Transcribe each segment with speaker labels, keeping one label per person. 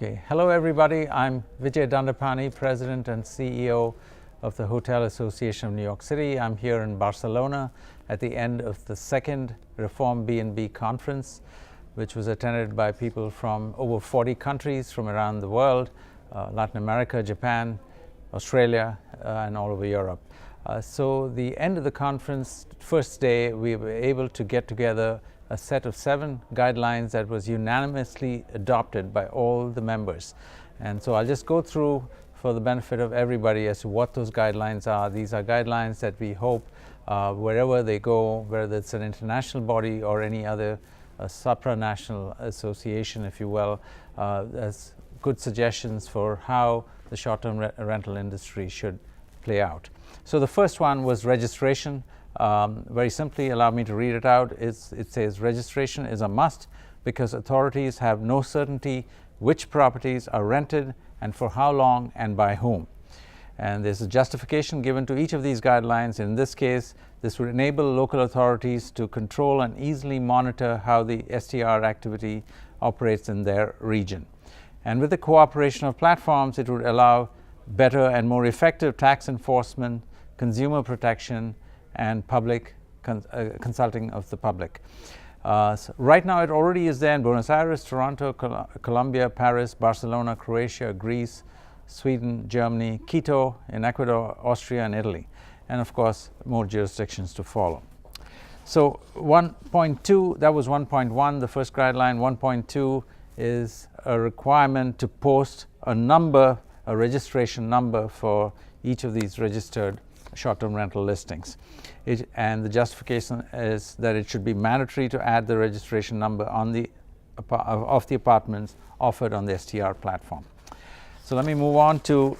Speaker 1: Okay, hello everybody. I'm Vijay Dandapani, President and CEO of the Hotel Association of New York City. I'm here in Barcelona at the end of the second ReformBnB conference, which was attended by people from over 40 countries from around the world, Latin America, Japan, Australia, and all over Europe. So the end of the conference, first day, we were able to get together a set of 7 guidelines that was unanimously adopted by all the members. And so I'll just go through for the benefit of everybody as to what those guidelines are. These are guidelines that we hope wherever they go, whether it's an international body or any other supranational association, if you will, as good suggestions for how the short-term rental industry should play out. So the first one was registration. Very simply, allow me to read it out. It says registration is a must because authorities have no certainty which properties are rented and for how long and by whom. And there's a justification given to each of these guidelines. In this case, this would enable local authorities to control and easily monitor how the STR activity operates in their region. And with the cooperation of platforms, it would allow better and more effective tax enforcement, consumer protection, and public consulting of the public. So right now it already is there in Buenos Aires, Toronto, Colombia, Paris, Barcelona, Croatia, Greece, Sweden, Germany, Quito in Ecuador, Austria, and Italy. And of course, more jurisdictions to follow. So 1.2, that was 1.1, the first guideline. 1.2 is a requirement to post a number, a registration number for each of these registered short-term rental listings. And the justification is that it should be mandatory to add the registration number on of the apartments offered on the STR platform. So let me move on to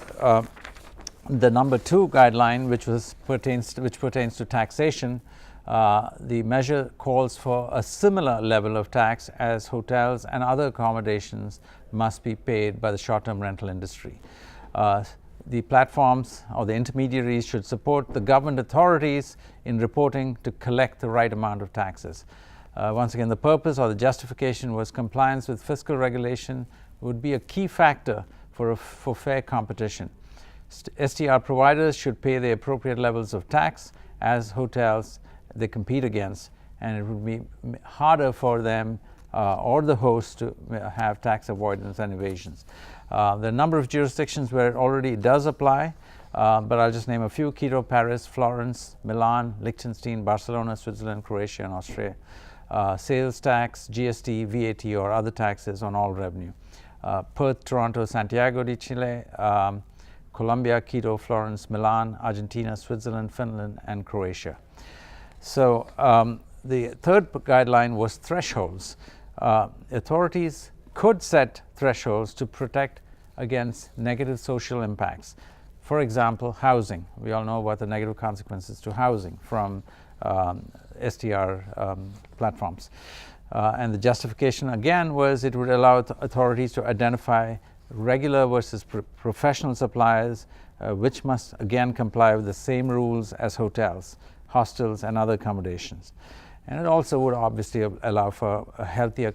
Speaker 1: the number 2 guideline, which pertains to taxation. The measure calls for a similar level of tax as hotels and other accommodations must be paid by the short-term rental industry. The platforms or the intermediaries should support the government authorities in reporting to collect the right amount of taxes. Once again, the purpose or the justification was compliance with fiscal regulation would be a key factor for fair competition. STR providers should pay the appropriate levels of tax as hotels they compete against, and it would be harder for them or the host to have tax avoidance and evasions. There are a number of jurisdictions where it already does apply, but I'll just name a few: Quito, Paris, Florence, Milan, Liechtenstein, Barcelona, Switzerland, Croatia, and Austria. Sales tax, GST, VAT, or other taxes on all revenue. Perth, Toronto, Santiago de Chile, Colombia, Quito, Florence, Milan, Argentina, Switzerland, Finland, and Croatia. So the third guideline was thresholds. Authorities could set thresholds to protect against negative social impacts. For example, housing. We all know about the negative consequences to housing from STR platforms. And the justification again was it would allow authorities to identify regular versus professional suppliers, which must again comply with the same rules as hotels, hostels, and other accommodations. And it also would obviously allow for a healthier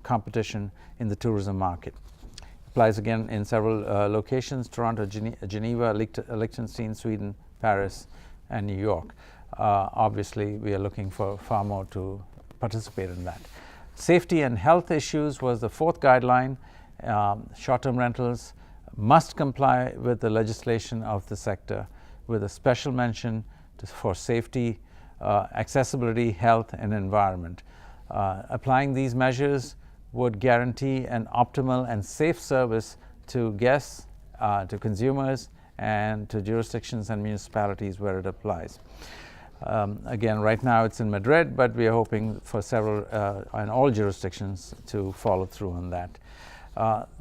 Speaker 1: competition in the tourism market. Applies again in several locations: Toronto, Geneva, Liechtenstein, Sweden, Paris, and New York. Obviously, we are looking for far more to participate in that. Safety and health issues was the fourth guideline. Short-term rentals must comply with the legislation of the sector, with a special mention for safety, accessibility, health, and environment. Applying these measures would guarantee an optimal and safe service to guests, to consumers, and to jurisdictions and municipalities where it applies. Again, right now it's in Madrid, but we are hoping for several in all jurisdictions to follow through on that.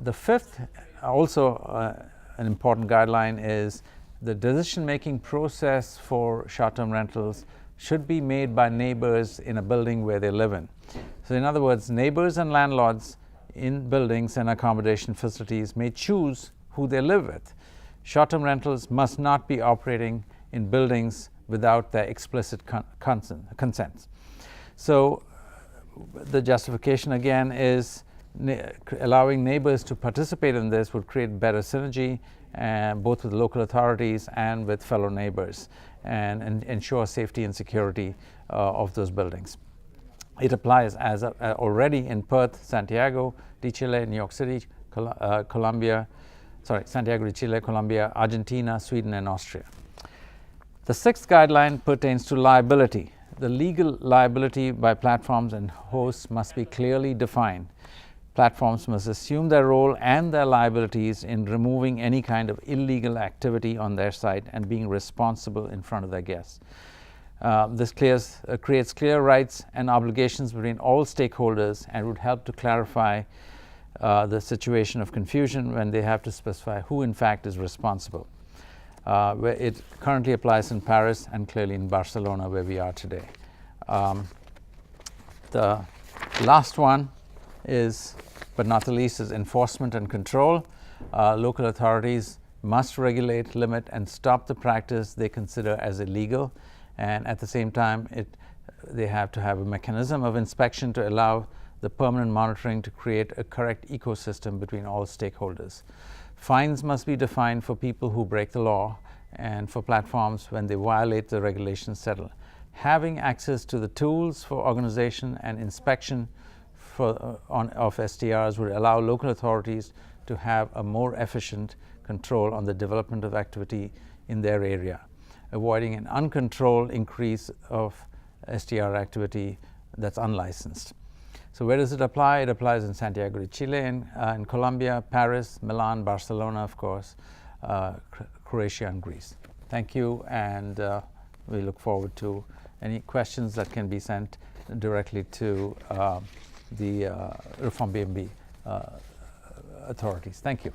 Speaker 1: The fifth, also an important guideline, is the decision-making process for short-term rentals should be made by neighbors in a building where they live in. So in other words, neighbors and landlords in buildings and accommodation facilities may choose who they live with. Short-term rentals must not be operating in buildings without their explicit consent. So the justification again is allowing neighbors to participate in this would create better synergy, both with local authorities and with fellow neighbors, and ensure safety and security of those buildings. It applies as already in Perth, Santiago de Chile, New York City, Santiago de Chile, Colombia, Argentina, Sweden, and Austria. The sixth guideline pertains to liability. The legal liability by platforms and hosts must be clearly defined. Platforms must assume their role and their liabilities in removing any kind of illegal activity on their site and being responsible in front of their guests. This creates clear rights and obligations between all stakeholders and would help to clarify the situation of confusion when they have to specify who in fact is responsible. Where it currently applies in Paris and clearly in Barcelona, where we are today. The last one is, but not the least, is enforcement and control. Local authorities must regulate, limit, and stop the practice they consider as illegal, and at the same time they have to have a mechanism of inspection to allow the permanent monitoring to create a correct ecosystem between all stakeholders. Fines must be defined for people who break the law and for platforms when they violate the regulations settled. Having access to the tools for organization and inspection of STRs would allow local authorities to have a more efficient control on the development of activity in their area, avoiding an uncontrolled increase of STR activity that's unlicensed. So where does it apply? It applies in Santiago de Chile, in Colombia, Paris, Milan, Barcelona, of course, Croatia, and Greece. Thank you, and we look forward to any questions that can be sent directly to the ReformBnB authorities. Thank you.